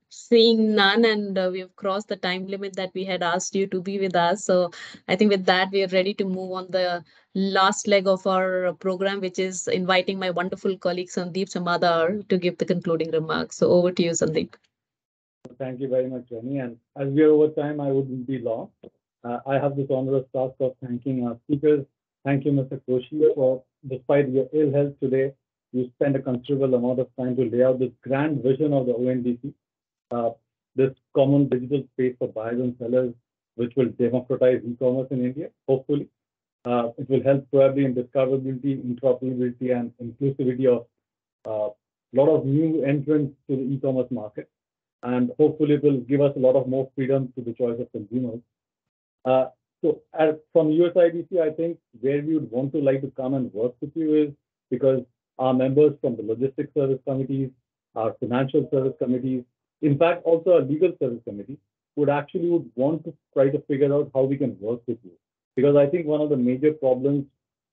A: Seeing none, and we have crossed the time limit that we had asked you to be with us. So I think with that, we are ready to move on the last leg of our program, which is inviting my wonderful colleague Sandeep Samadar to give the concluding remarks. So over to you, Sandeep.
F: Thank you very much, Jenny. And as we are over time, I wouldn't be long. I have this onerous task of thanking our speakers. Thank you, Mr. Koshi, for, despite your ill health today, you spent a considerable amount of time to lay out this grand vision of the ONDC, this common digital space for buyers and sellers, which will democratize e-commerce in India, hopefully. It will help probably in discoverability, interoperability, and inclusivity of a lot of new entrants to the e-commerce market. And hopefully it will give us a lot of more freedom to the choice of consumers. From USIBC, I think where we would want to like to come and work with you is because our members from the logistics service committees, our financial service committees, in fact, also our legal service committee would want to try to figure out how we can work with you. Because I think one of the major problems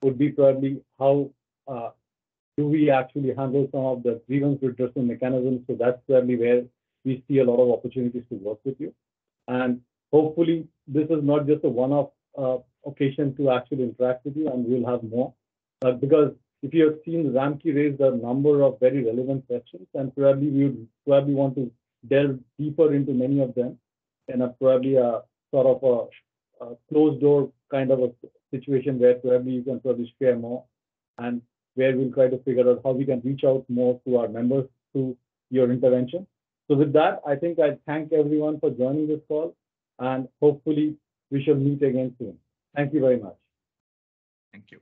F: would be probably how do we actually handle some of the grievance redressal mechanisms. So that's probably where we see a lot of opportunities to work with you. And hopefully this is not just a one-off occasion to actually interact with you, and we'll have more. Because if you have seen, Ramki raised a number of very relevant questions, and probably we would probably want to delve deeper into many of them in a probably a sort of a closed door kind of a situation where probably you can probably share more, and where we'll try to figure out how we can reach out more to our members through your intervention. So with that, I think I thank everyone for joining this call, and hopefully we shall meet again soon. Thank you very much.
D: Thank you.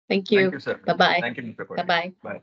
A: Thank you.
D: Thank you, sir.
A: Bye-bye.
D: Thank you, Mr. Koshi.
A: Bye-bye.
D: Bye.